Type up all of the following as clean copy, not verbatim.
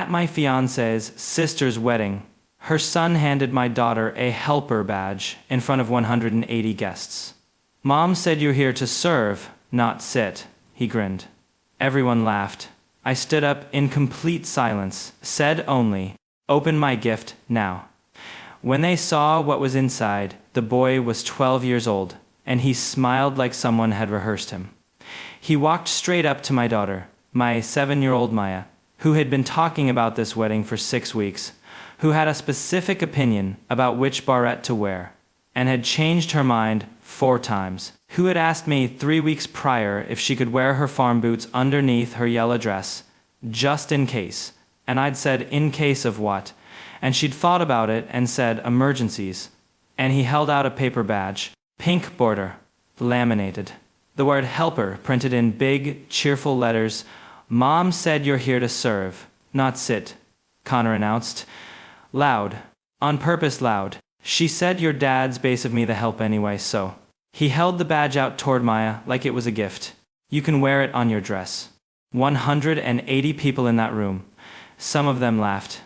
At my fiancée's sister's wedding, her son handed my daughter a helper badge in front of 180 guests. Mom said you're here to serve, not sit, he grinned. Everyone laughed. I stood up in complete silence, said only, "Open my gift now." When they saw what was inside, the boy was 12 years old, and he smiled like someone had rehearsed him. He walked straight up to my daughter, my 7-year-old Maya, who had been talking about this wedding for 6 weeks, who had a specific opinion about which barrette to wear, and had changed her mind 4 times, who had asked me 3 weeks prior if she could wear her farm boots underneath her yellow dress, just in case, and I'd said in case of what, and she'd thought about it and said emergencies, and he held out a paper badge, pink border, laminated. The word helper printed in big, cheerful letters. "Mom said you're here to serve, not sit," Connor announced. Loud. On purpose loud. "She said your dad's base of me the help anyway, so." He held the badge out toward Maya like it was a gift. "You can wear it on your dress." 180 people in that room. Some of them laughed.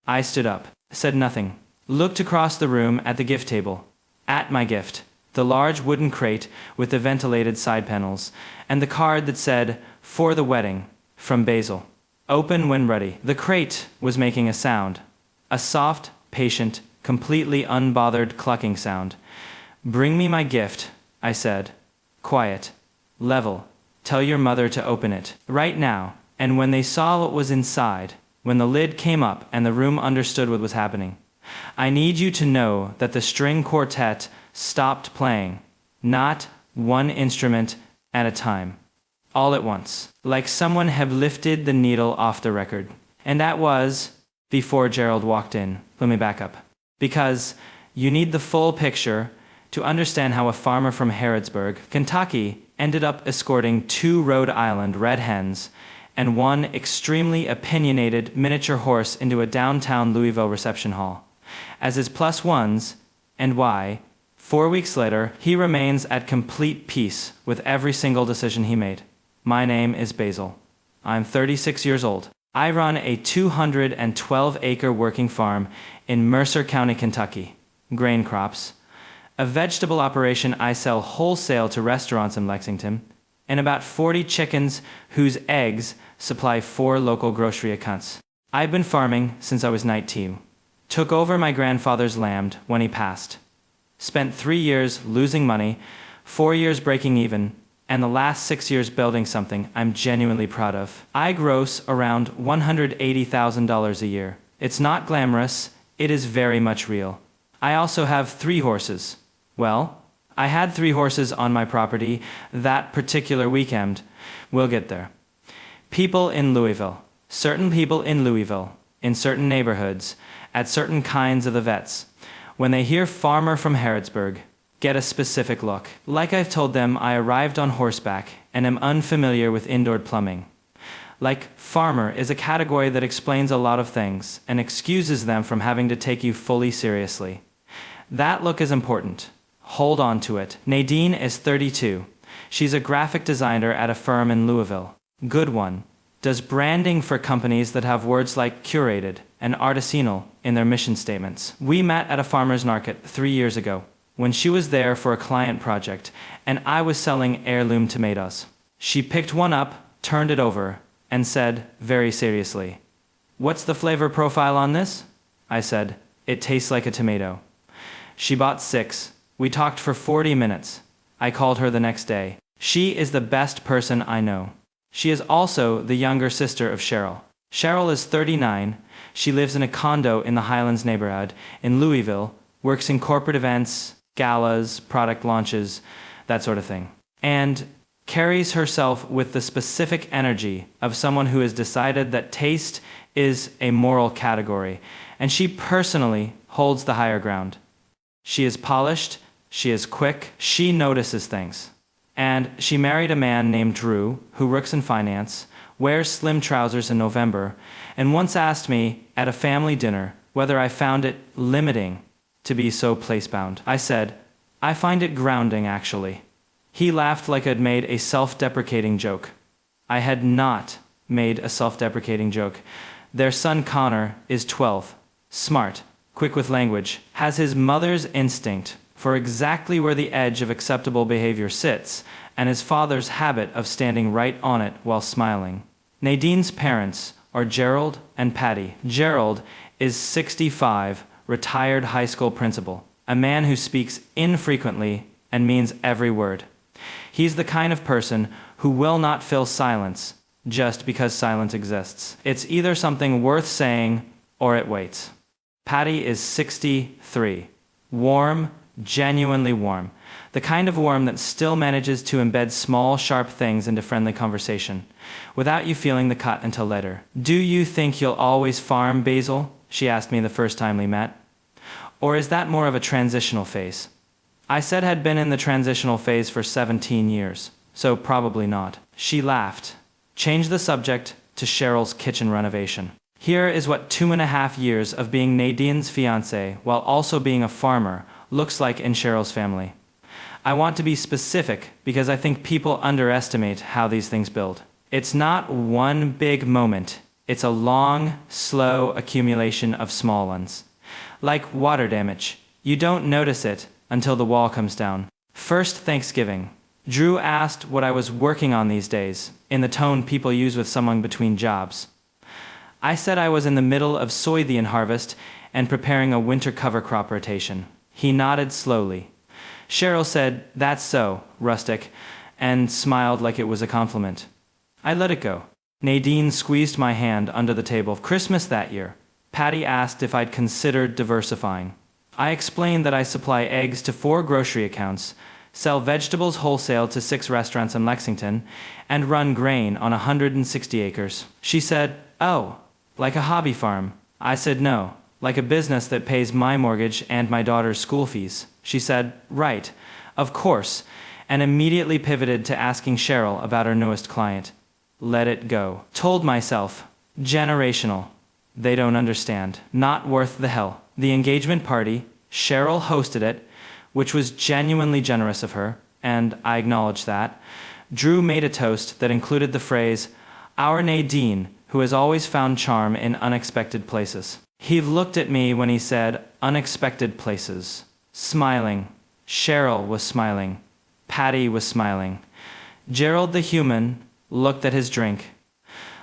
I stood up, said nothing, looked across the room at the gift table. At my gift, the large wooden crate with the ventilated side panels, and the card that said, "For the wedding, from Basil. Open when ready." The crate was making a sound. A soft, patient, completely unbothered clucking sound. "Bring me my gift," I said. Quiet. Level. "Tell your mother to open it. Right now." And when they saw what was inside, when the lid came up and the room understood what was happening, "I need you to know that the string quartet stopped playing. Not one instrument at a time. All at once. Like someone had lifted the needle off the record." And that was before Gerald walked in. Let me back up. Because you need the full picture to understand how a farmer from Harrodsburg, Kentucky, ended up escorting 2 Rhode Island red hens and 1 extremely opinionated miniature horse into a downtown Louisville reception hall as his +1s, and why, 4 weeks later, he remains at complete peace with every single decision he made. My name is Basil. I'm 36 years old. I run a 212-acre working farm in Mercer County, Kentucky. Grain crops. A vegetable operation I sell wholesale to restaurants in Lexington, and about 40 chickens whose eggs supply 4 local grocery accounts. I've been farming since I was 19. Took over my grandfather's land when he passed. Spent 3 years losing money, 4 years breaking even, and the last 6 years building something I'm genuinely proud of. I gross around $180,000 a year. It's not glamorous, it is very much real. I also have 3 horses. Well, I had 3 horses on my property that particular weekend. We'll get there. People in Louisville. Certain people in Louisville, in certain neighborhoods, at certain kinds of the vets, when they hear farmer from Harrodsburg, get a specific look. Like I've told them, I arrived on horseback and am unfamiliar with indoor plumbing. Like farmer is a category that explains a lot of things and excuses them from having to take you fully seriously. That look is important. Hold on to it. Nadine is 32. She's a graphic designer at a firm in Louisville. Good one. Does branding for companies that have words like curated and artisanal in their mission statements. We met at a farmer's market 3 years ago when she was there for a client project and I was selling heirloom tomatoes. She picked one up, turned it over, and said very seriously, "What's the flavor profile on this?" I said, "It tastes like a tomato." She bought 6. We talked for 40 minutes. I called her the next day. She is the best person I know. She is also the younger sister of Cheryl. Cheryl is 39. She lives in a condo in the Highlands neighborhood in Louisville, works in corporate events, galas, product launches, that sort of thing, and carries herself with the specific energy of someone who has decided that taste is a moral category, and she personally holds the higher ground. She is polished, she is quick, she notices things. And she married a man named Drew, who works in finance, wears slim trousers in November, and once asked me at a family dinner whether I found it limiting to be so place-bound. I said, "I find it grounding, actually." He laughed like I'd made a self-deprecating joke. I had not made a self-deprecating joke. Their son Connor is 12. Smart, quick with language, has his mother's instinct for exactly where the edge of acceptable behavior sits, and his father's habit of standing right on it while smiling. Nadine's parents are Gerald and Patty. Gerald is 65, retired high school principal, a man who speaks infrequently and means every word. He's the kind of person who will not fill silence just because silence exists. It's either something worth saying or it waits. Patty is 63. Warm, genuinely warm. The kind of warm that still manages to embed small, sharp things into friendly conversation, without you feeling the cut until later. "Do you think you'll always farm, Basil?" she asked me the first time we met. "Or is that more of a transitional phase?" I said I'd been in the transitional phase for 17 years, so probably not. She laughed. Changed the subject to Cheryl's kitchen renovation. Here is what 2.5 years of being Nadine's fiancé while also being a farmer looks like in Cheryl's family. I want to be specific because I think people underestimate how these things build. It's not one big moment. It's a long, slow accumulation of small ones. Like water damage. You don't notice it until the wall comes down. First Thanksgiving. Drew asked what I was working on these days, in the tone people use with someone between jobs. I said I was in the middle of soybean harvest and preparing a winter cover crop rotation. He nodded slowly. Cheryl said, "That's so, rustic," and smiled like it was a compliment. I let it go. Nadine squeezed my hand under the table. Christmas that year, Patty asked if I'd considered diversifying. I explained that I supply eggs to 4 grocery accounts, sell vegetables wholesale to 6 restaurants in Lexington, and run grain on 160 acres. She said, "Oh, like a hobby farm?" I said no, like a business that pays my mortgage and my daughter's school fees. She said, "Right, of course," and immediately pivoted to asking Cheryl about her newest client. Let it go. Told myself, generational. They don't understand. Not worth the hell. The engagement party, Cheryl hosted it, which was genuinely generous of her, and I acknowledge that. Drew made a toast that included the phrase, "Our Nadine, who has always found charm in unexpected places." He looked at me when he said, "unexpected places." Smiling. Cheryl was smiling. Patty was smiling. Gerald the human looked at his drink.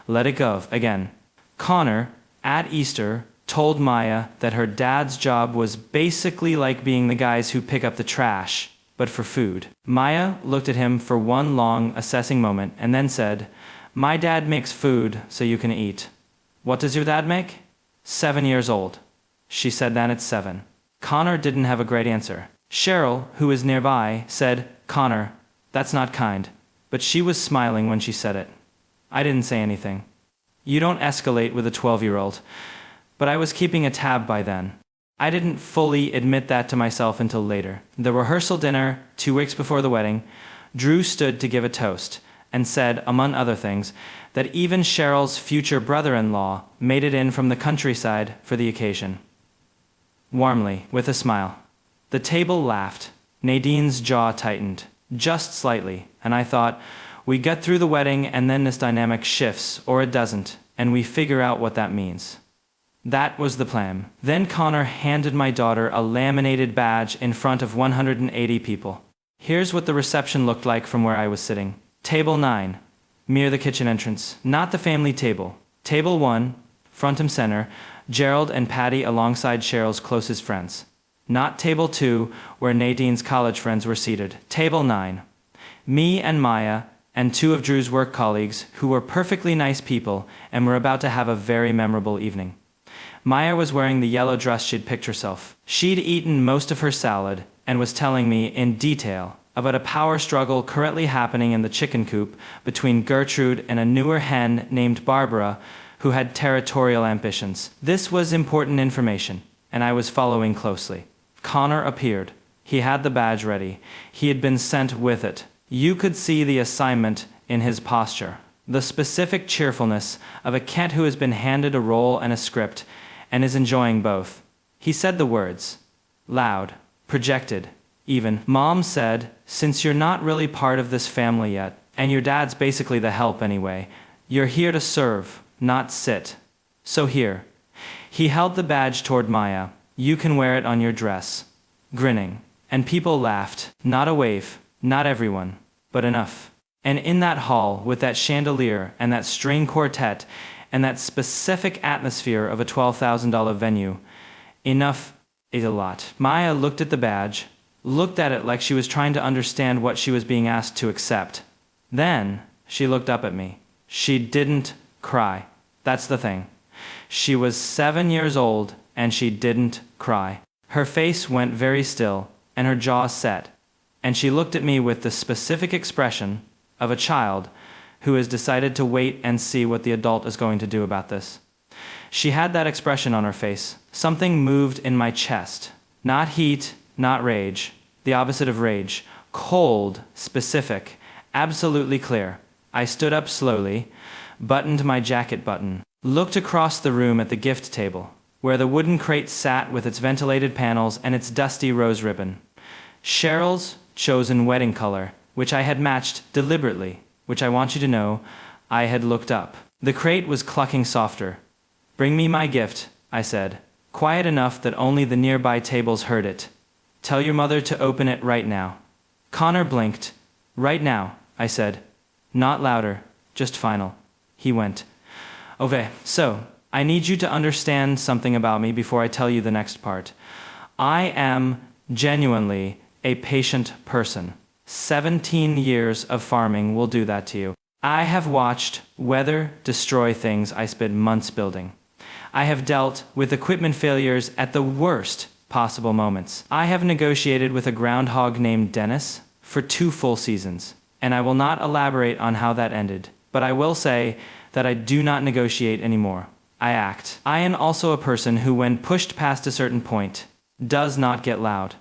Let it go again. Connor, at Easter, told Maya that her dad's job was basically like being the guys who pick up the trash, but for food. Maya looked at him for one long, assessing moment and then said, "My dad makes food so you can eat." "What does your dad make?" 7 years old. She said that at 7. Connor didn't have a great answer. Cheryl, who was nearby, said, "Connor, that's not kind." But she was smiling when she said it. I didn't say anything. You don't escalate with a 12-year-old. But I was keeping a tab by then. I didn't fully admit that to myself until later. The rehearsal dinner, 2 weeks before the wedding, Drew stood to give a toast and said, among other things, that even Cheryl's future brother-in-law made it in from the countryside for the occasion. Warmly, with a smile. The table laughed. Nadine's jaw tightened, just slightly, and I thought, we get through the wedding and then this dynamic shifts, or it doesn't, and we figure out what that means. That was the plan. Then Connor handed my daughter a laminated badge in front of 180 people. Here's what the reception looked like from where I was sitting. Table 9, near the kitchen entrance. Not the family table. Table 1, front and center, Gerald and Patty alongside Cheryl's closest friends. Not table 2, where Nadine's college friends were seated. Table 9. Me and Maya, and 2 of Drew's work colleagues, who were perfectly nice people and were about to have a very memorable evening. Maya was wearing the yellow dress she'd picked herself. She'd eaten most of her salad and was telling me in detail about a power struggle currently happening in the chicken coop between Gertrude and a newer hen named Barbara who had territorial ambitions. This was important information, and I was following closely. Connor appeared. He had the badge ready. He had been sent with it. You could see the assignment in his posture, the specific cheerfulness of a cat who has been handed a role and a script and is enjoying both. He said the words, loud, projected, even. Mom said, "Since you're not really part of this family yet, and your dad's basically the help anyway, you're here to serve, not sit." So here. He held the badge toward Maya. You can wear it on your dress. Grinning. And people laughed. Not a wave. Not everyone. But enough. And in that hall, with that chandelier and that string quartet and that specific atmosphere of a $12,000 venue, enough is a lot. Maya looked at the badge, looked at it like she was trying to understand what she was being asked to accept. Then she looked up at me. She didn't cry. That's the thing. She was 7 years old and she didn't cry. Her face went very still and her jaw set, and she looked at me with the specific expression of a child who has decided to wait and see what the adult is going to do about this. She had that expression on her face. Something moved in my chest. Not heat, not rage. The opposite of rage. Cold, specific, absolutely clear. I stood up slowly, buttoned my jacket button, looked across the room at the gift table, where the wooden crate sat with its ventilated panels and its dusty rose ribbon. Cheryl's chosen wedding color, which I had matched deliberately, which I want you to know, I had looked up. The crate was clucking softer. Bring me my gift, I said, quiet enough that only the nearby tables heard it. Tell your mother to open it right now. Connor blinked. Right now, I said. Not louder, just final. He went. Okay, so, I need you to understand something about me before I tell you the next part. I am genuinely a patient person. 17 years of farming will do that to you. I have watched weather destroy things I spent months building. I have dealt with equipment failures at the worst possible moments. I have negotiated with a groundhog named Dennis for 2 full seasons, and I will not elaborate on how that ended, but I will say that I do not negotiate anymore. I act. I am also a person who, when pushed past a certain point, does not get loud.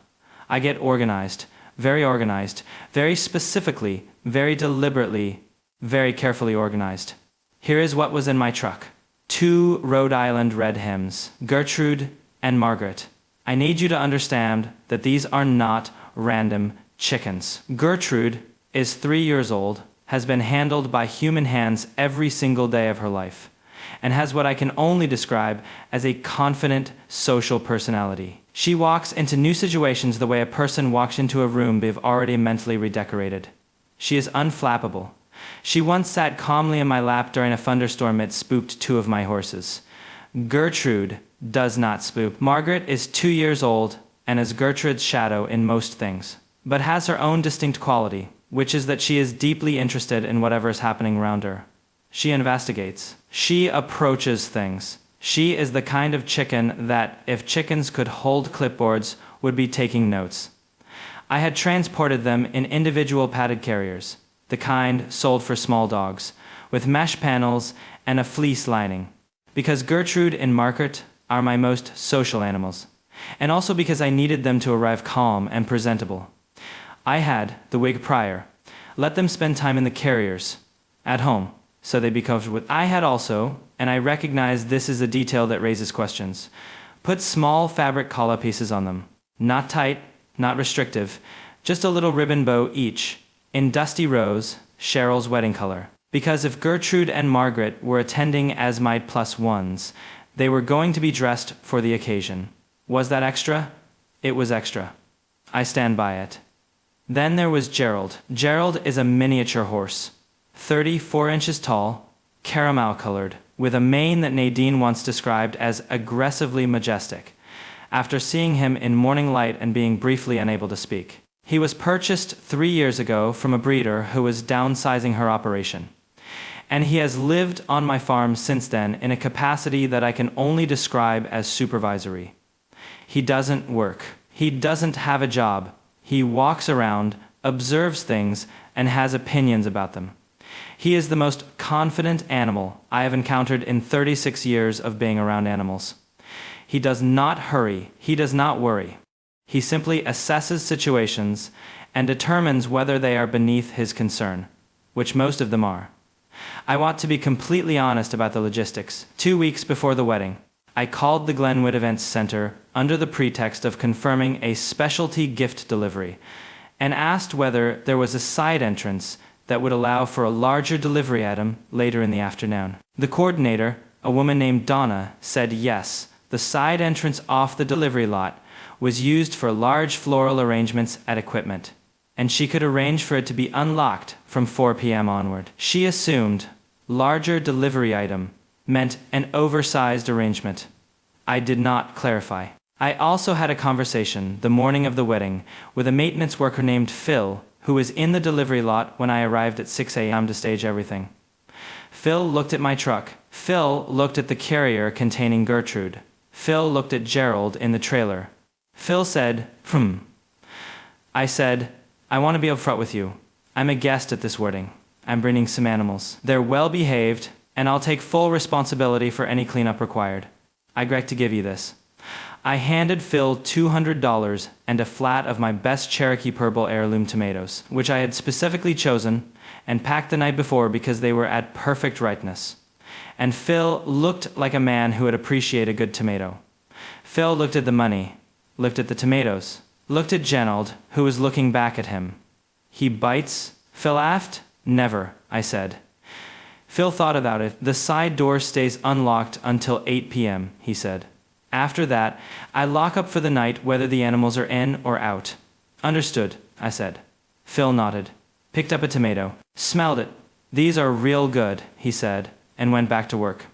I get organized, very specifically, very deliberately, very carefully organized. Here is what was in my truck. 2 Rhode Island red hens, Gertrude and Margaret. I need you to understand that these are not random chickens. Gertrude is 3 years old, has been handled by human hands every single day of her life, and has what I can only describe as a confident social personality. She walks into new situations the way a person walks into a room they've already mentally redecorated. She is unflappable. She once sat calmly in my lap during a thunderstorm that spooked 2 of my horses. Gertrude does not spook. Margaret is 2 years old and is Gertrude's shadow in most things, but has her own distinct quality, which is that she is deeply interested in whatever is happening around her. She investigates. She approaches things. She is the kind of chicken that, if chickens could hold clipboards, would be taking notes. I had transported them in individual padded carriers, the kind sold for small dogs, with mesh panels and a fleece lining, because Gertrude and Margaret are my most social animals, and also because I needed them to arrive calm and presentable. I had, the week prior, let them spend time in the carriers, at home, so they'd be comfortable with. I had also, and I recognize this is a detail that raises questions, put small fabric collar pieces on them. Not tight, not restrictive, just a little ribbon bow each, in dusty rose, Cheryl's wedding color. Because if Gertrude and Margaret were attending as my +1s, they were going to be dressed for the occasion. Was that extra? It was extra. I stand by it. Then there was Gerald. Gerald is a miniature horse. 34 inches tall, caramel-colored, with a mane that Nadine once described as aggressively majestic, after seeing him in morning light and being briefly unable to speak. He was purchased 3 years ago from a breeder who was downsizing her operation, and he has lived on my farm since then in a capacity that I can only describe as supervisory. He doesn't work. He doesn't have a job. He walks around, observes things, and has opinions about them. He is the most confident animal I have encountered in 36 years of being around animals. He does not hurry. He does not worry. He simply assesses situations and determines whether they are beneath his concern, which most of them are. I want to be completely honest about the logistics. 2 weeks before the wedding, I called the Glenwood Events Center under the pretext of confirming a specialty gift delivery and asked whether there was a side entrance that would allow for a larger delivery item later in the afternoon. The coordinator, a woman named Donna, said yes, the side entrance off the delivery lot was used for large floral arrangements at equipment, and she could arrange for it to be unlocked from 4 p.m. onward. She assumed larger delivery item meant an oversized arrangement. I did not clarify. I also had a conversation the morning of the wedding with a maintenance worker named Phil, who was in the delivery lot when I arrived at 6 a.m. to stage everything. Phil looked at my truck. Phil looked at the carrier containing Gertrude. Phil looked at Gerald in the trailer. Phil said, I said, I want to be upfront with you. I'm a guest at this wedding. I'm bringing some animals. They're well behaved, and I'll take full responsibility for any cleanup required. I beg to give you this. I handed Phil $200 and a flat of my best Cherokee Purple heirloom tomatoes, which I had specifically chosen and packed the night before because they were at perfect ripeness. And Phil looked like a man who would appreciate a good tomato. Phil looked at the money, looked at the tomatoes, looked at Gerald, who was looking back at him. He bites? Phil asked. Never, I said. Phil thought about it. The side door stays unlocked until 8 p.m., he said. After that, I lock up for the night whether the animals are in or out. Understood, I said. Phil nodded, picked up a tomato, smelled it. These are real good, he said, and went back to work.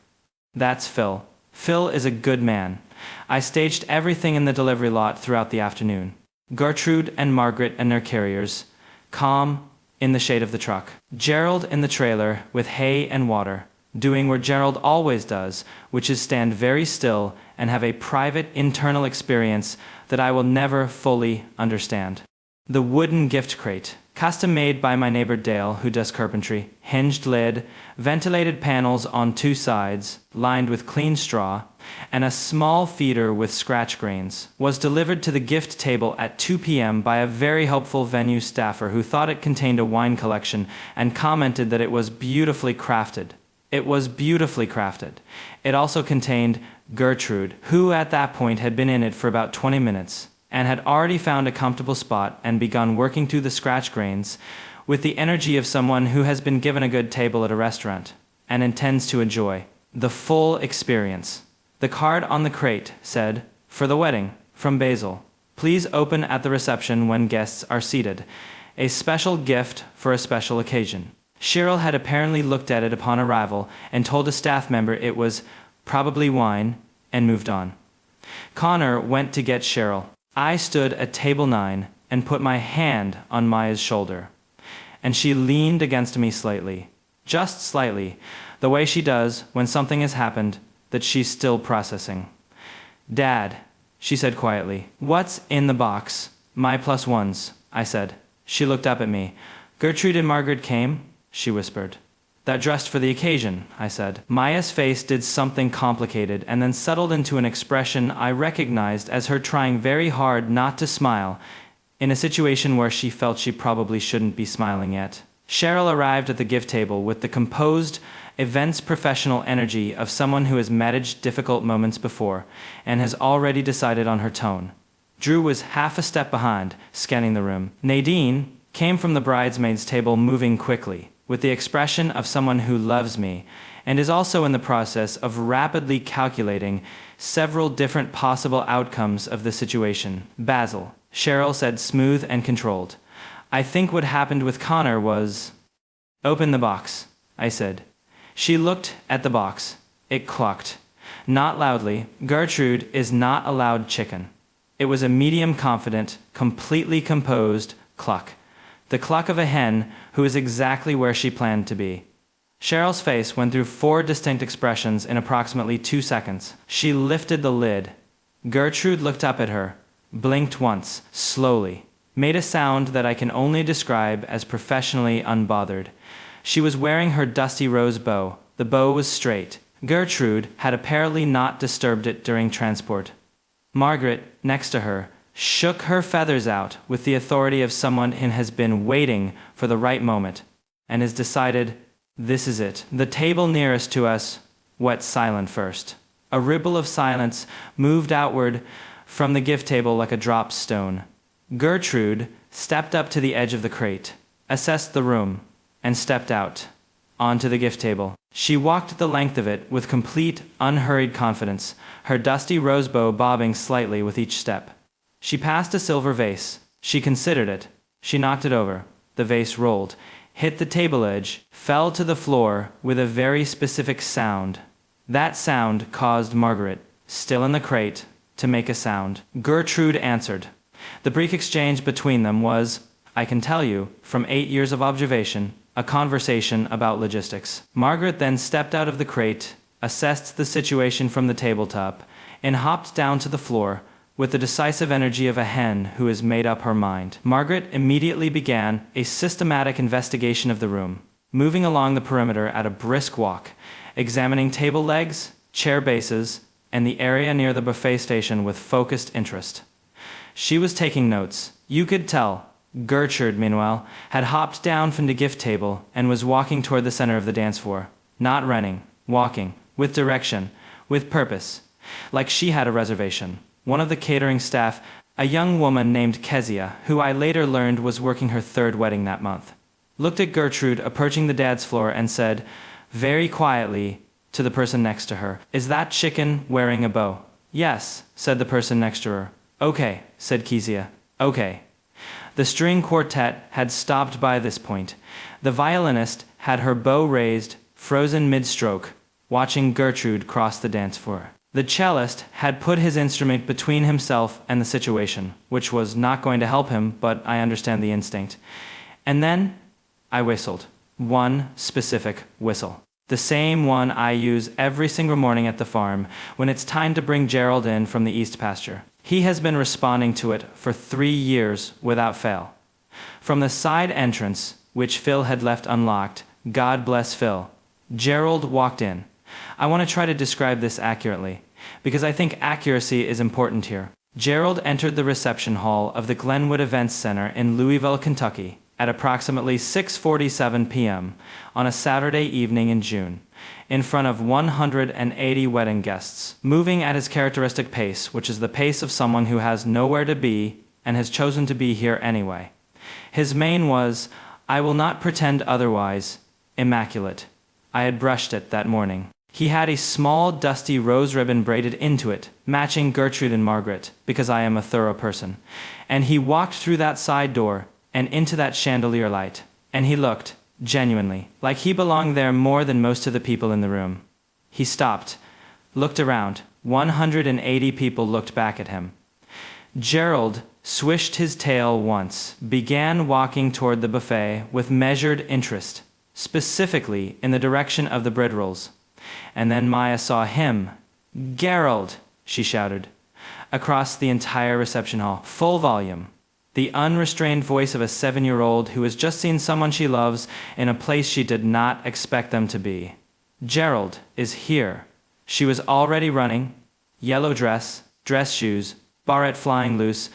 That's Phil. Phil is a good man. I staged everything in the delivery lot throughout the afternoon. Gertrude and Margaret and their carriers, calm, in the shade of the truck. Gerald in the trailer with hay and water, doing what Gerald always does, which is stand very still and have a private internal experience that I will never fully understand. The wooden gift crate, custom made by my neighbor Dale, who does carpentry, hinged lid, ventilated panels on 2 sides, lined with clean straw, and a small feeder with scratch grains, was delivered to the gift table at 2 p.m. by a very helpful venue staffer who thought it contained a wine collection and commented that it was beautifully crafted. It was beautifully crafted. It also contained Gertrude, who at that point had been in it for about 20 minutes and had already found a comfortable spot and begun working through the scratch grains with the energy of someone who has been given a good table at a restaurant and intends to enjoy the full experience. The card on the crate said, "For the wedding, from Basil. Please open at the reception when guests are seated. A special gift for a special occasion." Cheryl had apparently looked at it upon arrival and told a staff member it was probably wine and moved on. Connor went to get Cheryl. I stood at table 9 and put my hand on Maya's shoulder, and she leaned against me slightly, just slightly, the way she does when something has happened that she's still processing. "Dad," she said quietly, "what's in the box?" "My +1s," I said. She looked up at me. "Gertrude and Margaret came?" she whispered. "They're dressed for the occasion," I said. Maya's face did something complicated and then settled into an expression I recognized as her trying very hard not to smile in a situation where she felt she probably shouldn't be smiling yet. Cheryl arrived at the gift table with the composed, events professional energy of someone who has managed difficult moments before and has already decided on her tone. Drew was half a step behind, scanning the room. Nadine came from the bridesmaids' table moving quickly, with the expression of someone who loves me, and is also in the process of rapidly calculating several different possible outcomes of the situation. "Basil," Cheryl said, smooth and controlled. "I think what happened with Connor was—" "Open the box," I said. She looked at the box. It clucked. Not loudly. Gertrude is not allowed chicken. It was a medium confident, completely composed cluck. The cluck of a hen who is exactly where she planned to be. Cheryl's face went through 4 distinct expressions in approximately 2 seconds. She lifted the lid. Gertrude looked up at her, blinked once, slowly, made a sound that I can only describe as professionally unbothered. She was wearing her dusty rose bow. The bow was straight. Gertrude had apparently not disturbed it during transport. Margaret, next to her, shook her feathers out with the authority of someone who has been waiting for the right moment and has decided, this is it. The table nearest to us went silent first. A ripple of silence moved outward from the gift table like a dropped stone. Gertrude stepped up to the edge of the crate, assessed the room, and stepped out. onto the gift table. She walked the length of it with complete, unhurried confidence, her dusty rose bow bobbing slightly with each step. She passed a silver vase. She considered it. She knocked it over. The vase rolled, hit the table edge, fell to the floor with a very specific sound. That sound caused Margaret, still in the crate, to make a sound. Gertrude answered. The brief exchange between them was, I can tell you, from 8 years of observation, a conversation about logistics. Margaret then stepped out of the crate, assessed the situation from the tabletop, and hopped down to the floor with the decisive energy of a hen who has made up her mind. Margaret immediately began a systematic investigation of the room, moving along the perimeter at a brisk walk, examining table legs, chair bases, and the area near the buffet station with focused interest. She was taking notes. You could tell. Gertrude, meanwhile, had hopped down from the gift table and was walking toward the center of the dance floor. Not running, walking, with direction, with purpose, like she had a reservation. One of the catering staff, a young woman named Kezia, who I later learned was working her 3rd wedding that month, looked at Gertrude approaching the dance floor and said, very quietly, to the person next to her, is that chicken wearing a bow? Yes, said the person next to her. Okay, said Kezia. Okay. The string quartet had stopped by this point. The violinist had her bow raised, frozen mid-stroke, watching Gertrude cross the dance floor. The cellist had put his instrument between himself and the situation, which was not going to help him, but I understand the instinct. And then I whistled. One specific whistle. The same one I use every single morning at the farm when it's time to bring Gerald in from the east pasture. He has been responding to it for 3 years without fail. From the side entrance, which Phil had left unlocked, God bless Phil, Gerald walked in. I want to try to describe this accurately, because I think accuracy is important here. Gerald entered the reception hall of the Glenwood Events Center in Louisville, Kentucky, at approximately 6:47 p.m. on a Saturday evening in June, in front of 180 wedding guests, moving at his characteristic pace, which is the pace of someone who has nowhere to be and has chosen to be here anyway. His mane was, I will not pretend otherwise, immaculate. I had brushed it that morning. He had a small, dusty rose ribbon braided into it, matching Gertrude and Margaret, because I am a thorough person. And he walked through that side door and into that chandelier light. And he looked, genuinely, like he belonged there more than most of the people in the room. He stopped, looked around. 180 people looked back at him. Gerald swished his tail once, began walking toward the buffet with measured interest, specifically in the direction of the bread rolls. And then Maya saw him. Gerald, she shouted, across the entire reception hall, full volume. The unrestrained voice of a 7-year-old who has just seen someone she loves in a place she did not expect them to be. Gerald is here. She was already running. Yellow dress, dress shoes, barrette flying loose,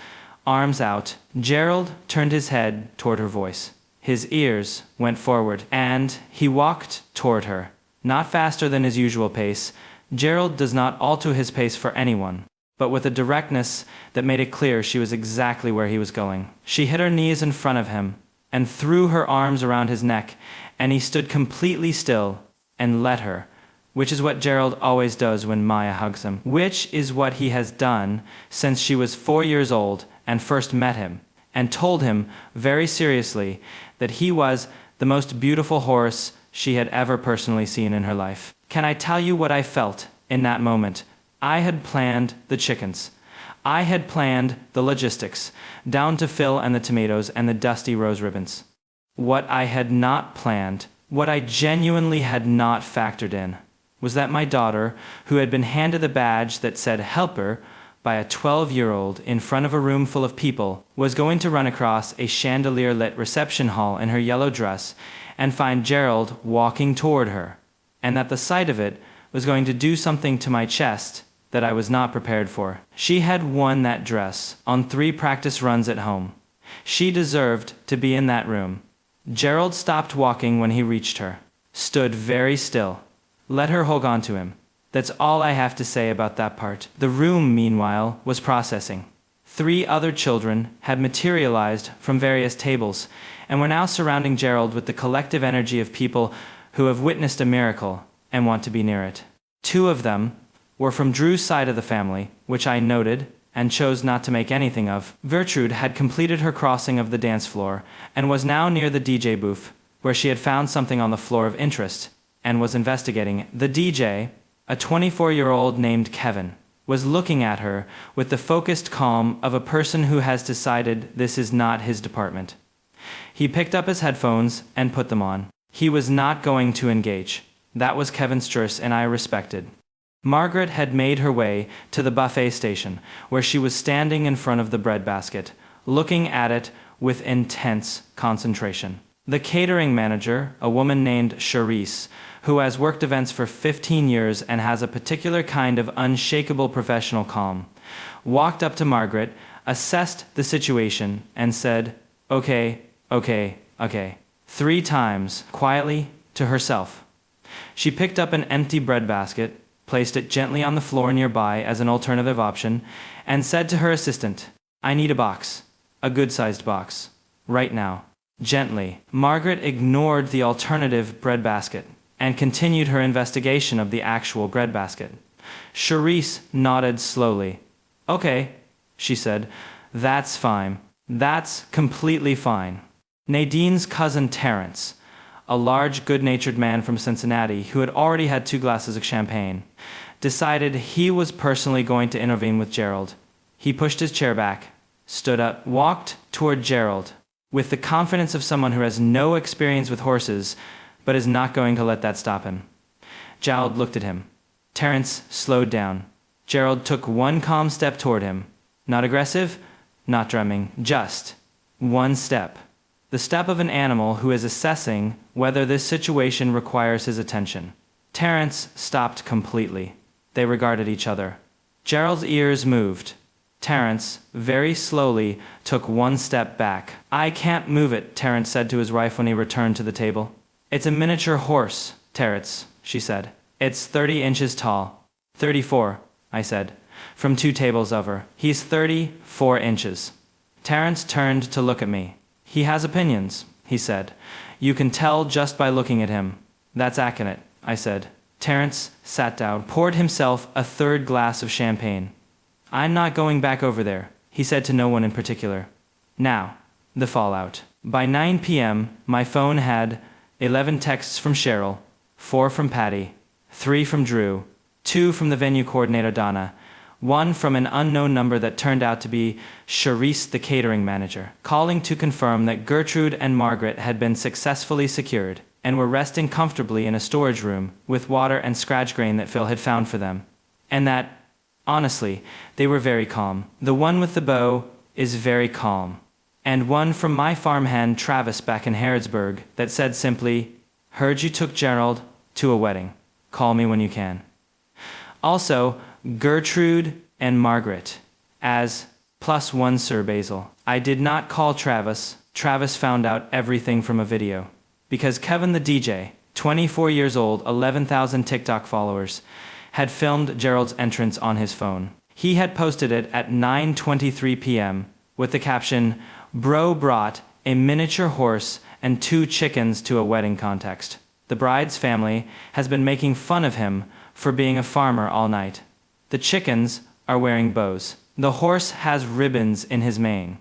arms out. Gerald turned his head toward her voice. His ears went forward, and he walked toward her. Not faster than his usual pace. Gerald does not alter his pace for anyone, but with a directness that made it clear she was exactly where he was going. She hit her knees in front of him and threw her arms around his neck, and he stood completely still and let her, which is what Gerald always does when Maya hugs him, which is what he has done since she was 4 years old and first met him, and told him very seriously that he was the most beautiful horse she had ever personally seen in her life. Can I tell you what I felt in that moment? I had planned the chickens. I had planned the logistics, down to Phil and the tomatoes and the dusty rose ribbons. What I had not planned, what I genuinely had not factored in, was that my daughter, who had been handed the badge that said helper by a 12-year-old in front of a room full of people, was going to run across a chandelier-lit reception hall in her yellow dress and find Gerald walking toward her, and that the sight of it was going to do something to my chest that I was not prepared for. She had won that dress on 3 practice runs at home. She deserved to be in that room. Gerald stopped walking when he reached her, stood very still, let her hold on to him. That's all I have to say about that part. The room, meanwhile, was processing. 3 other children had materialized from various tables and were now surrounding Gerald with the collective energy of people who have witnessed a miracle and want to be near it. 2 of them were from Drew's side of the family, which I noted and chose not to make anything of. Gertrude had completed her crossing of the dance floor and was now near the DJ booth, where she had found something on the floor of interest and was investigating. The DJ, a 24-year-old named Kevin, was looking at her with the focused calm of a person who has decided this is not his department. He picked up his headphones and put them on. He was not going to engage. That was Kevin's choice, and I respected. Margaret had made her way to the buffet station, where she was standing in front of the breadbasket, looking at it with intense concentration. The catering manager, a woman named SharingSurviving, who has worked events for 15 years and has a particular kind of unshakable professional calm, walked up to Margaret, assessed the situation, and said, "Okay, okay, okay," 3 times, quietly, to herself. She picked up an empty breadbasket, placed it gently on the floor nearby as an alternative option, and said to her assistant, "I need a box, a good-sized box, right now." Gently, Margaret ignored the alternative breadbasket and continued her investigation of the actual breadbasket. Charisse nodded slowly. "Okay," she said, "that's fine. That's completely fine." Nadine's cousin Terrence, a large, good-natured man from Cincinnati who had already had 2 glasses of champagne, decided he was personally going to intervene with Gerald. He pushed his chair back, stood up, walked toward Gerald, with the confidence of someone who has no experience with horses, but is not going to let that stop him. Gerald looked at him. Terrence slowed down. Gerald took 1 calm step toward him. Not aggressive, not drumming, just 1 step. The step of an animal who is assessing whether this situation requires his attention. Terrence stopped completely. They regarded each other. Gerald's ears moved. Terrence, very slowly, took 1 step back. "I can't move it," Terrence said to his wife when he returned to the table. "It's a miniature horse, Terrence," she said. "It's 30 inches tall." 34, I said, from 2 tables over. "He's 34 inches. Terrence turned to look at me. "He has opinions," he said. "You can tell just by looking at him." "That's accurate," I said. Terrence sat down, poured himself a 3rd glass of champagne. "I'm not going back over there," he said to no one in particular. Now, the fallout. By 9 p.m., my phone had 11 texts from Cheryl, 4 from Patty, 3 from Drew, 2 from the venue coordinator Donna, 1 from an unknown number that turned out to be Charisse, the catering manager, calling to confirm that Gertrude and Margaret had been successfully secured and were resting comfortably in a storage room with water and scratch grain that Phil had found for them. And that, honestly, they were very calm. The one with the bow is very calm. And one from my farmhand Travis back in Harrodsburg that said simply, "Heard you took Gerald to a wedding. Call me when you can." Also, Gertrude and Margaret, as +1 Sir Basil. I did not call Travis. Travis found out everything from a video. Because Kevin the DJ, 24 years old, 11,000 TikTok followers, had filmed Gerald's entrance on his phone. He had posted it at 9:23 p.m. with the caption, "Bro brought a miniature horse and 2 chickens to a wedding context. The bride's family has been making fun of him for being a farmer all night. The chickens are wearing bows. The horse has ribbons in his mane.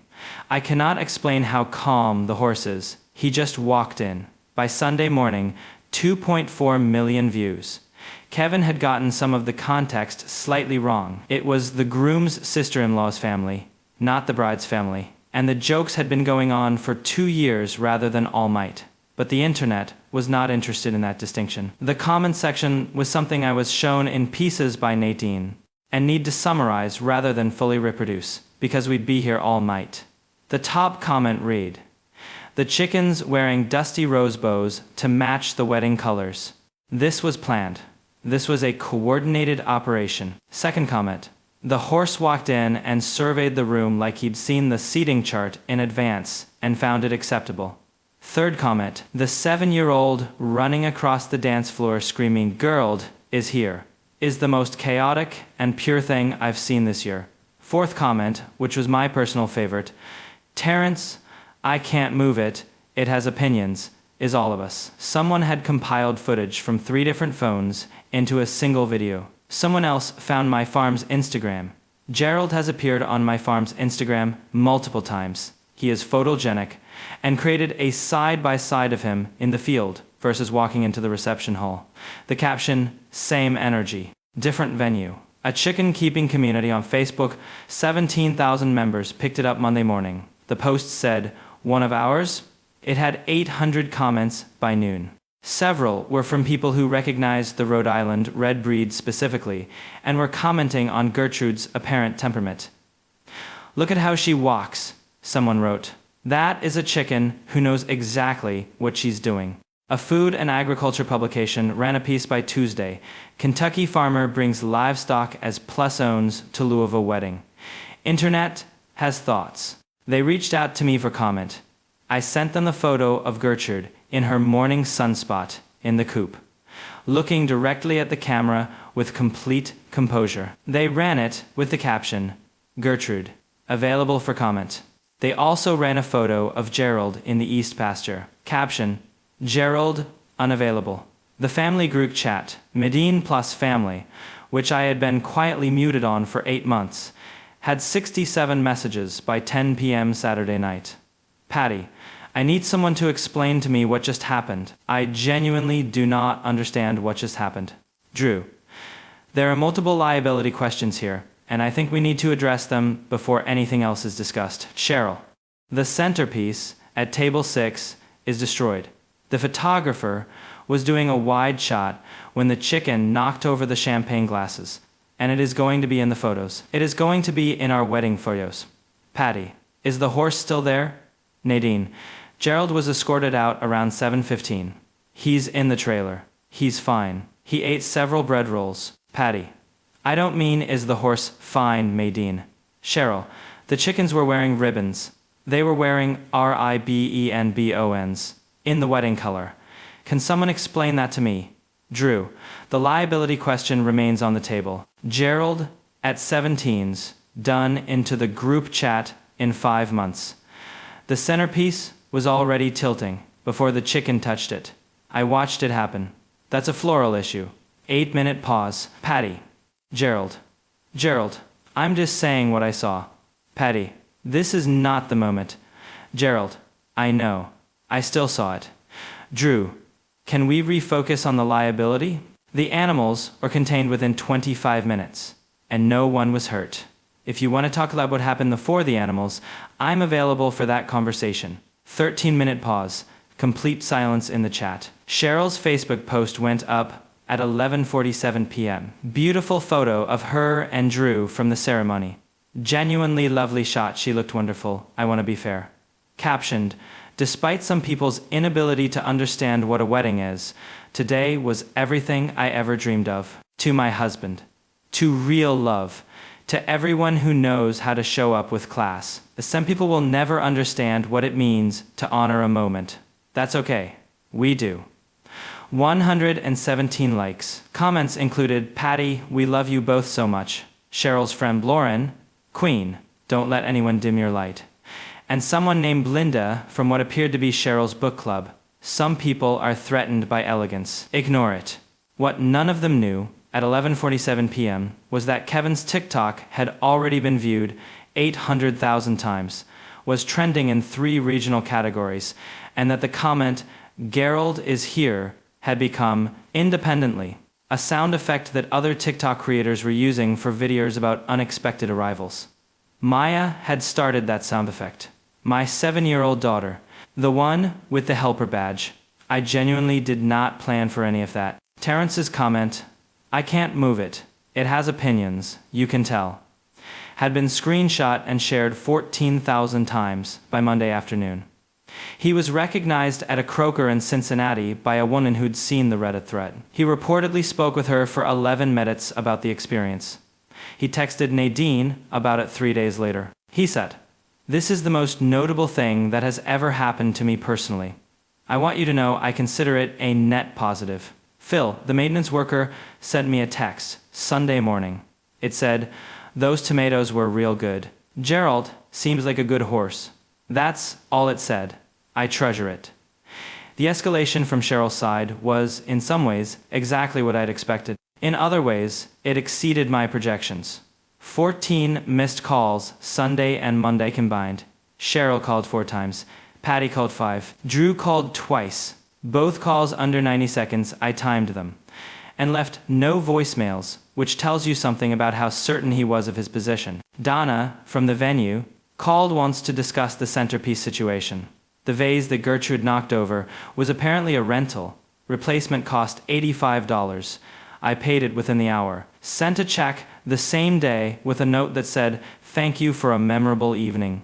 I cannot explain how calm the horse is. He just walked in. By Sunday morning, 2.4 million views." Kevin had gotten some of the context slightly wrong. It was the groom's sister-in-law's family, not the bride's family. And the jokes had been going on for 2 years rather than all might. But the internet was not interested in that distinction. The comment section was something I was shown in pieces by Nadine, and need to summarize rather than fully reproduce, because we'd be here all night. The top comment read, "The chickens wearing dusty rose bows to match the wedding colors. This was planned. This was a coordinated operation." Second comment, "The horse walked in and surveyed the room like he'd seen the seating chart in advance and found it acceptable." Third comment, "The 7-year-old running across the dance floor screaming, 'Gerald is here,' is the most chaotic and pure thing I've seen this year." Fourth comment, which was my personal favorite, "Terrence, I can't move it. It has opinions. is all of us. Someone had compiled footage from 3 different phones into a single video. Someone else found my farm's Instagram. Gerald has appeared on my farm's Instagram multiple times. He is photogenic and created a side-by-side of him in the field versus walking into the reception hall. The caption, same energy, different venue. A chicken keeping community on Facebook, 17,000 members picked it up Monday morning. The post said, one of ours? It had 800 comments by noon. Several were from people who recognized the Rhode Island red breed specifically and were commenting on Gertrude's apparent temperament. Look at how she walks, someone wrote. That is a chicken who knows exactly what she's doing. A food and agriculture publication ran a piece by Tuesday. Kentucky farmer brings livestock as plus-owns to Louisville wedding. Internet has thoughts. They reached out to me for comment. I sent them the photo of Gertrude in her morning sunspot in the coop, looking directly at the camera with complete composure. They ran it with the caption, Gertrude, available for comment. They also ran a photo of Gerald in the east pasture. Caption, Gerald, unavailable. The family group chat, Medine plus family, which I had been quietly muted on for 8 months, had 67 messages by 10 p.m. Saturday night. Patty, I need someone to explain to me what just happened. I genuinely do not understand what just happened. Drew, there are multiple liability questions here, and I think we need to address them before anything else is discussed. Cheryl, the centerpiece at table 6 is destroyed. The photographer was doing a wide shot when the chicken knocked over the champagne glasses, and it is going to be in the photos. It is going to be in our wedding photos. Patty, is the horse still there? Nadine, Gerald was escorted out around 7:15. He's in the trailer. He's fine. He ate several bread rolls. Patty, I don't mean is the horse fine, Nadine. Cheryl, the chickens were wearing ribbons. They were wearing ribbons in the wedding color. Can someone explain that to me? Drew, the liability question remains on the table. Gerald, at 17's, done into the group chat in 5 months. The centerpiece was already tilting before the chicken touched it. I watched it happen. That's a floral issue. 8-minute pause. Patty. Gerald, I'm just saying what I saw. Patty, this is not the moment. Gerald, I know. I still saw it. Drew, can we refocus on the liability? The animals were contained within 25 minutes, and no one was hurt. If you want to talk about what happened before the animals, I'm available for that conversation. 13-minute pause. Complete silence in the chat. Cheryl's Facebook post went up at 11:47 p.m. Beautiful photo of her and Drew from the ceremony. Genuinely lovely shot. She looked wonderful. I want to be fair. Captioned, despite some people's inability to understand what a wedding is, today was everything I ever dreamed of. To my husband. To real love. To everyone who knows how to show up with class. Some people will never understand what it means to honor a moment. That's okay. We do. 117 likes. Comments included, Patty, we love you both so much. Cheryl's friend Lauren, Queen, don't let anyone dim your light. And someone named Linda from what appeared to be Cheryl's book club. Some people are threatened by elegance. Ignore it. What none of them knew at 11:47 p.m. was that Kevin's TikTok had already been viewed 800,000 times, was trending in 3 regional categories, and that the comment, Gerald is here, had become, independently, a sound effect that other TikTok creators were using for videos about unexpected arrivals. Maya had started that sound effect. My 7-year-old daughter, the one with the helper badge. I genuinely did not plan for any of that. Terrence's comment, I can't move it. It has opinions, you can tell, had been screenshot and shared 14,000 times by Monday afternoon. He was recognized at a croaker in Cincinnati by a woman who'd seen the Reddit thread. He reportedly spoke with her for 11 minutes about the experience. He texted Nadine about it 3 days later. He said, this is the most notable thing that has ever happened to me personally. I want you to know I consider it a net positive. Phil, the maintenance worker, sent me a text Sunday morning. It said, those tomatoes were real good. Gerald seems like a good horse. That's all it said. I treasure it. The escalation from Cheryl's side was, in some ways, exactly what I'd expected. In other ways, it exceeded my projections. 14 missed calls, Sunday and Monday combined. Cheryl called 4 times. Patty called 5. Drew called twice. Both calls under 90 seconds, I timed them. And left no voicemails, which tells you something about how certain he was of his position. Donna, from the venue, called once to discuss the centerpiece situation. The vase that Gertrude knocked over was apparently a rental. Replacement cost $85. I paid it within the hour. Sent a check the same day with a note that said, "Thank you for a memorable evening."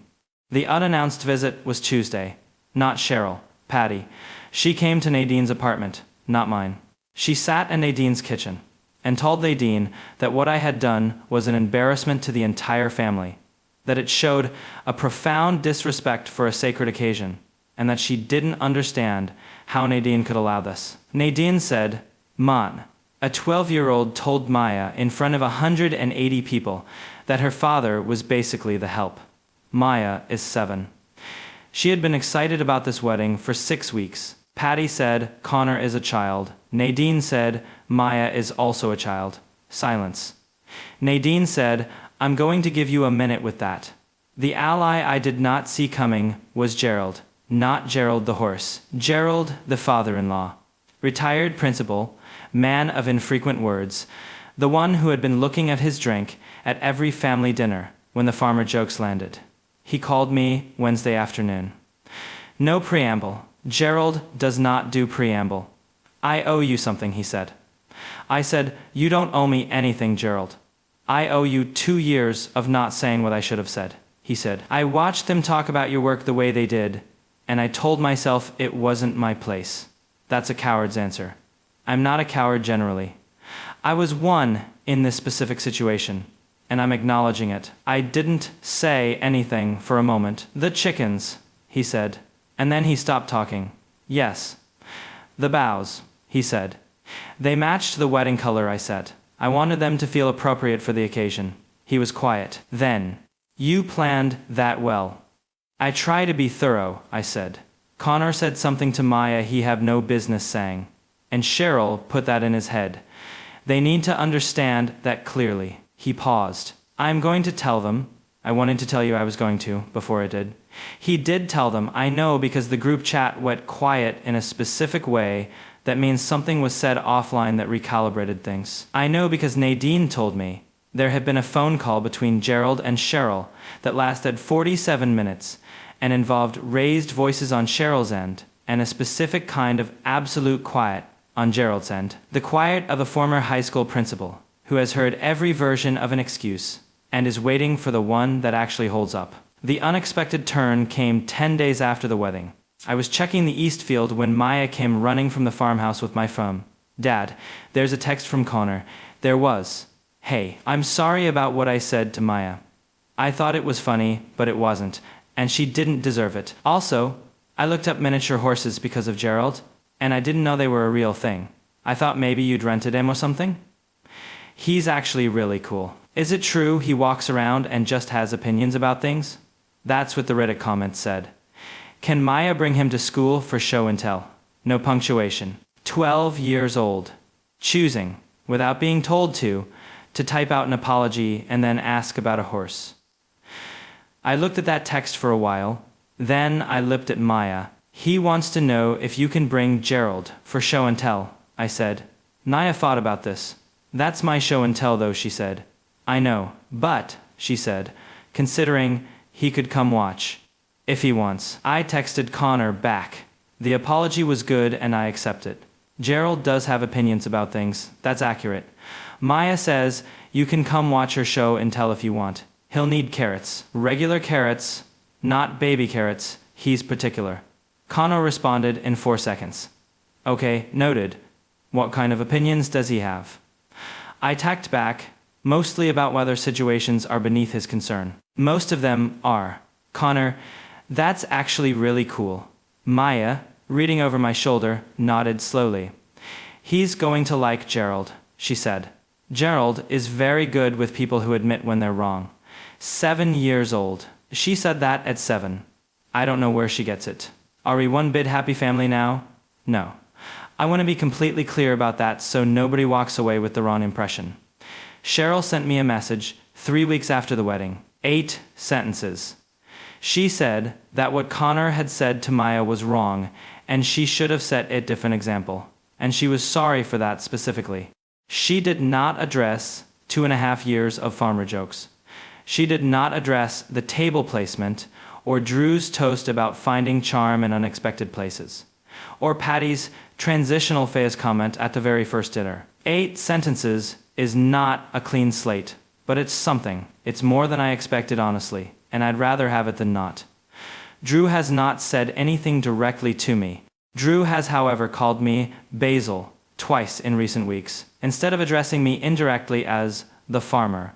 The unannounced visit was Tuesday. Not Cheryl, Patty. She came to Nadine's apartment, not mine. She sat in Nadine's kitchen and told Nadine that what I had done was an embarrassment to the entire family, that it showed a profound disrespect for a sacred occasion, and that she didn't understand how Nadine could allow this. Nadine said, "Man, a 12-year-old told Maya in front of 180 people that her father was basically the help. Maya is 7. She had been excited about this wedding for 6 weeks. Patty said, Connor is a child. Nadine said, Maya is also a child. Silence. Nadine said, I'm going to give you a minute with that. The ally I did not see coming was Gerald. Not Gerald the horse. Gerald, the father-in-law. Retired principal, man of infrequent words, the one who had been looking at his drink at every family dinner when the farmer jokes landed. He called me Wednesday afternoon. No preamble. Gerald does not do preamble. I owe you something, he said. I said, you don't owe me anything, Gerald. I owe you 2 years of not saying what I should have said, he said. I watched them talk about your work the way they did, and I told myself it wasn't my place. That's a coward's answer. I'm not a coward generally. I was one in this specific situation, and I'm acknowledging it. I didn't say anything for a moment. The chickens, he said, and then he stopped talking. Yes. The bows, he said. They matched the wedding color, I said. I wanted them to feel appropriate for the occasion. He was quiet. Then, you planned that well. I try to be thorough, I said. Connor said something to Maya he had no business saying, and Cheryl put that in his head. They need to understand that clearly. He paused. I'm going to tell them. I wanted to tell you I was going to, before I did. He did tell them, I know, because the group chat went quiet in a specific way that means something was said offline that recalibrated things. I know because Nadine told me. There had been a phone call between Gerald and Cheryl that lasted 47 minutes and involved raised voices on Cheryl's end and a specific kind of absolute quiet on Gerald's end. The quiet of a former high school principal who has heard every version of an excuse and is waiting for the one that actually holds up. The unexpected turn came 10 days after the wedding. I was checking the East Field when Maya came running from the farmhouse with my phone. Dad, there's a text from Connor. There was. Hey, I'm sorry about what I said to Maya. I thought it was funny, but it wasn't, and she didn't deserve it. Also, I looked up miniature horses because of Gerald, and I didn't know they were a real thing. I thought maybe you'd rented him or something? He's actually really cool. Is it true he walks around and just has opinions about things? That's what the Reddit comments said. Can Maya bring him to school for show and tell? No punctuation. 12 years old. Choosing, without being told to type out an apology and then ask about a horse. I looked at that text for a while. Then I looked at Maya. He wants to know if you can bring Gerald for show and tell, I said. Naya thought about this. That's my show and tell though, she said. I know, but, she said, considering he could come watch. If he wants. I texted Connor back. The apology was good and I accept it. Gerald does have opinions about things. That's accurate. Maya says you can come watch her show and tell if you want. He'll need carrots. Regular carrots, not baby carrots. He's particular. Connor responded in 4 seconds. Okay, noted. What kind of opinions does he have? I tacked back, mostly about whether situations are beneath his concern. Most of them are. Connor, that's actually really cool. Maya, reading over my shoulder, nodded slowly. He's going to like Gerald, she said. Gerald is very good with people who admit when they're wrong. 7 years old. She said that at 7. I don't know where she gets it. Are we one big happy family now? No. I want to be completely clear about that so nobody walks away with the wrong impression. Cheryl sent me a message 3 weeks after the wedding. 8 sentences. She said that what Connor had said to Maya was wrong, and she should have set a different example. And she was sorry for that specifically. She did not address 2.5 years of farmer jokes. She did not address the table placement or Drew's toast about finding charm in unexpected places, or Patty's transitional phase comment at the very first dinner. 8 sentences is not a clean slate, but it's something. It's more than I expected, honestly, and I'd rather have it than not. Drew has not said anything directly to me. Drew has, however, called me Basil twice in recent weeks, instead of addressing me indirectly as the farmer,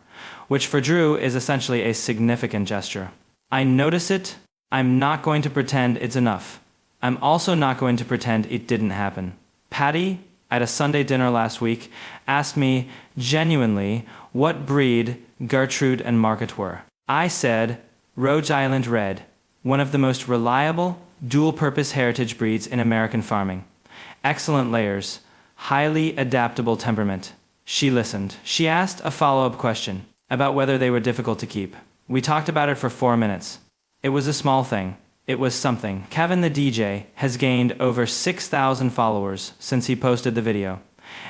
which for Drew is essentially a significant gesture. I notice it. I'm not going to pretend it's enough. I'm also not going to pretend it didn't happen. Patty, at a Sunday dinner last week, asked me genuinely what breed Gertrude and Margaret were. I said Rhode Island Red, one of the most reliable, dual-purpose heritage breeds in American farming. Excellent layers, highly adaptable temperament. She listened. She asked a follow-up question about whether they were difficult to keep. We talked about it for 4 minutes. It was a small thing. It was something. Kevin the DJ has gained over 6,000 followers since he posted the video,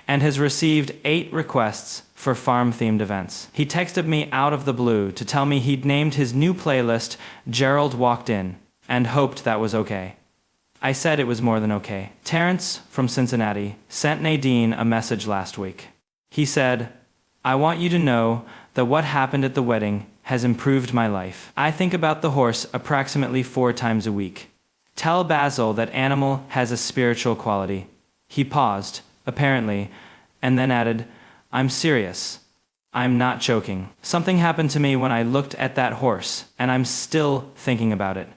and has received 8 requests for farm-themed events. He texted me out of the blue to tell me he'd named his new playlist Gerald Walked In, and hoped that was okay. I said it was more than okay. Terrence from Cincinnati sent Nadine a message last week. He said, I want you to know that what happened at the wedding has improved my life. I think about the horse approximately 4 times a week. Tell Basil that animal has a spiritual quality. He paused, apparently, and then added, I'm serious. I'm not joking. Something happened to me when I looked at that horse, and I'm still thinking about it.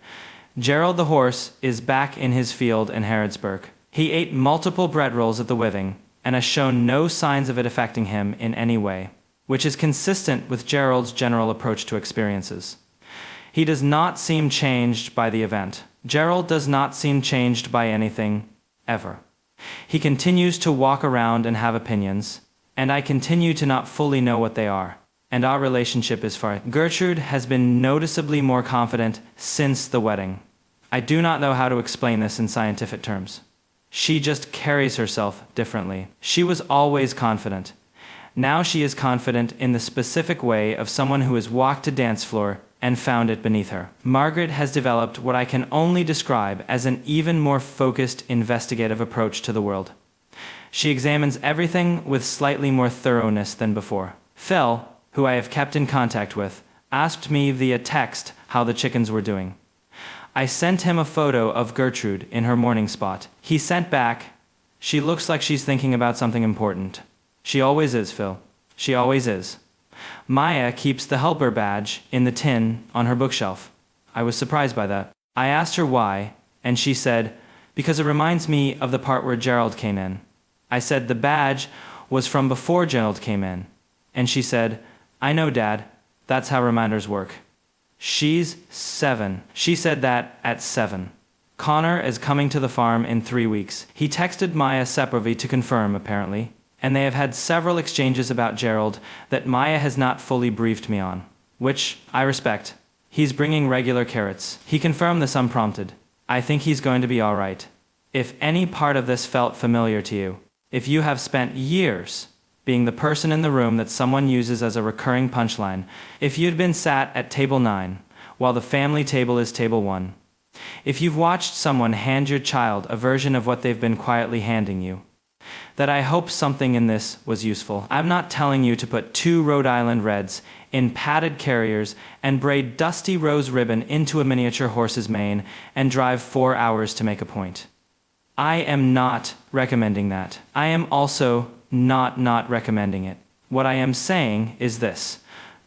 Gerald the horse is back in his field in Harrodsburg. He ate multiple bread rolls at the wedding, and has shown no signs of it affecting him in any way, which is consistent with Gerald's general approach to experiences. He does not seem changed by the event. Gerald does not seem changed by anything, ever. He continues to walk around and have opinions, and I continue to not fully know what they are, and our relationship is far. Gertrude has been noticeably more confident since the wedding. I do not know how to explain this in scientific terms. She just carries herself differently. She was always confident. Now she is confident in the specific way of someone who has walked a dance floor and found it beneath her. Margaret has developed what I can only describe as an even more focused, investigative approach to the world. She examines everything with slightly more thoroughness than before. Phil, who I have kept in contact with, asked me via text how the chickens were doing. I sent him a photo of Gertrude in her morning spot. He sent back, she looks like she's thinking about something important. She always is, Phil. She always is. Maya keeps the helper badge in the tin on her bookshelf. I was surprised by that. I asked her why, and she said, because it reminds me of the part where Gerald came in. I said the badge was from before Gerald came in. And she said, I know, Dad. That's how reminders work. She's 7. She said that at 7. Connor is coming to the farm in 3 weeks. He texted Maya separately to confirm, apparently, and they have had several exchanges about Gerald that Maya has not fully briefed me on, which I respect. He's bringing regular carrots. He confirmed this unprompted. I think he's going to be all right. If any part of this felt familiar to you, if you have spent years being the person in the room that someone uses as a recurring punchline, if you'd been sat at table 9 while the family table is table 1, if you've watched someone hand your child a version of what they've been quietly handing you, that I hope something in this was useful. I'm not telling you to put 2 Rhode Island Reds in padded carriers and braid dusty rose ribbon into a miniature horse's mane and drive 4 hours to make a point. I am not recommending that. I am also not recommending it. What I am saying is this: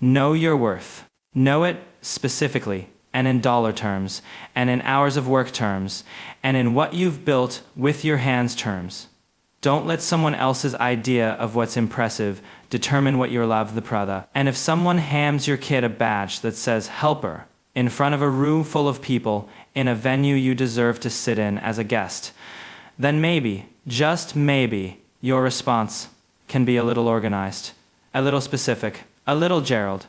know your worth. Know it specifically, and in dollar terms, and in hours of work terms, and in what you've built with your hands terms. Don't let someone else's idea of what's impressive determine what you're allowed the Prada. And if someone hands your kid a badge that says helper in front of a room full of people in a venue you deserve to sit in as a guest, then maybe, just maybe, your response can be a little organized, a little specific, a little Gerald.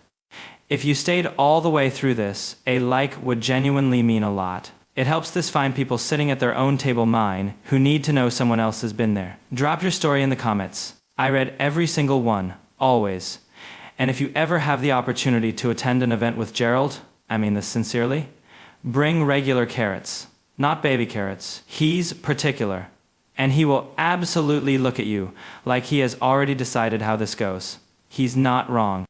If you stayed all the way through this, a like would genuinely mean a lot. It helps this find people sitting at their own table mine who need to know someone else has been there. Drop your story in the comments. I read every single one, always. And if you ever have the opportunity to attend an event with Gerald, I mean this sincerely, bring regular carrots, not baby carrots. He's particular, and he will absolutely look at you like he has already decided how this goes. He's not wrong.